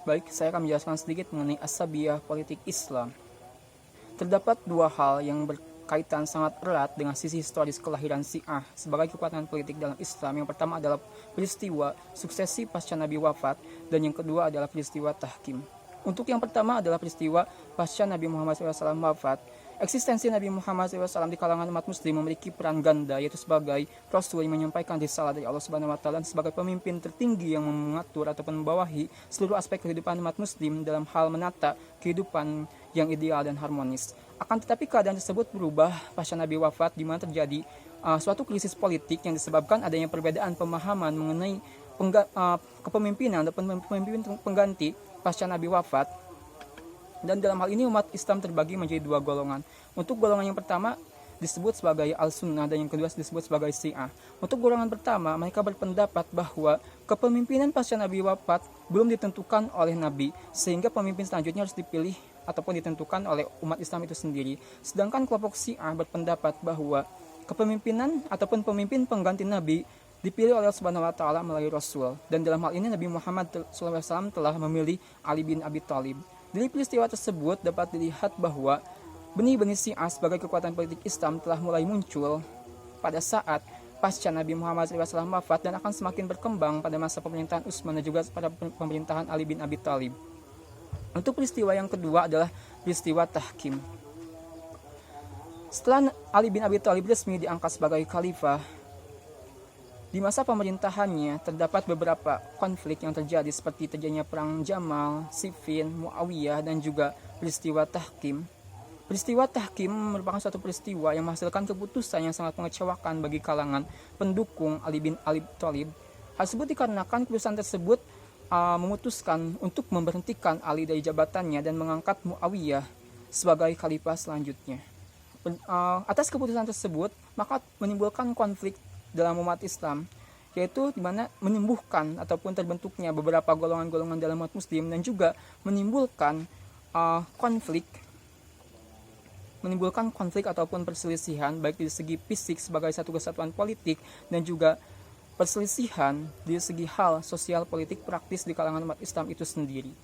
Baik, saya akan menjelaskan sedikit mengenai asabiyah politik Islam. Terdapat dua hal yang berkaitan sangat erat dengan sisi historis kelahiran Syiah sebagai kekuatan politik dalam Islam. Yang pertama adalah peristiwa suksesi pasca Nabi wafat, dan yang kedua adalah peristiwa tahkim. Untuk yang pertama adalah peristiwa pasca Nabi Muhammad SAW wafat. Eksistensi Nabi Muhammad SAW di kalangan umat muslim memiliki peran ganda, yaitu sebagai Rasul yang menyampaikan risalah dari Allah Subhanahu wa Ta'ala, dan sebagai pemimpin tertinggi yang mengatur ataupun membawahi seluruh aspek kehidupan umat muslim dalam hal menata kehidupan yang ideal dan harmonis. Akan tetapi keadaan tersebut berubah pasca Nabi wafat, di mana terjadi suatu krisis politik yang disebabkan adanya perbedaan pemahaman mengenai kepemimpinan ataupun pemimpin pengganti pasca Nabi wafat. Dan dalam hal ini umat Islam terbagi menjadi dua golongan. Untuk golongan yang pertama disebut sebagai Al-Sunnah, dan yang kedua disebut sebagai Syiah. Untuk golongan pertama, mereka berpendapat bahwa kepemimpinan pasca Nabi wafat belum ditentukan oleh Nabi, sehingga pemimpin selanjutnya harus dipilih ataupun ditentukan oleh umat Islam itu sendiri. Sedangkan kelompok Syiah berpendapat bahwa kepemimpinan ataupun pemimpin pengganti Nabi dipilih oleh Allah Subhanahu wa Ta'ala melalui Rasul. Dan dalam hal ini Nabi Muhammad SAW telah memilih Ali bin Abi Thalib. Dari peristiwa tersebut dapat dilihat bahwa benih-benih Syiah sebagai kekuatan politik Islam telah mulai muncul pada saat pasca Nabi Muhammad SAW wafat, dan akan semakin berkembang pada masa pemerintahan Utsman dan juga pada pemerintahan Ali bin Abi Thalib. Untuk peristiwa yang kedua adalah peristiwa tahkim. Setelah Ali bin Abi Thalib resmi diangkat sebagai khalifah, di masa pemerintahannya terdapat beberapa konflik yang terjadi, seperti terjadinya perang Jamal, Siffin, Muawiyah, dan juga peristiwa tahkim. Peristiwa tahkim merupakan suatu peristiwa yang menghasilkan keputusan yang sangat mengecewakan bagi kalangan pendukung Ali bin Abi Thalib. Hal tersebut dikarenakan keputusan tersebut memutuskan untuk memberhentikan Ali dari jabatannya dan mengangkat Muawiyah sebagai khalifah selanjutnya. Atas keputusan tersebut, maka menimbulkan konflik dalam umat Islam, yaitu di mana menimbulkan ataupun terbentuknya beberapa golongan-golongan dalam umat muslim, dan juga menimbulkan konflik ataupun perselisihan baik dari segi fisik sebagai satu kesatuan politik, dan juga perselisihan dari segi hal sosial politik praktis di kalangan umat Islam itu sendiri.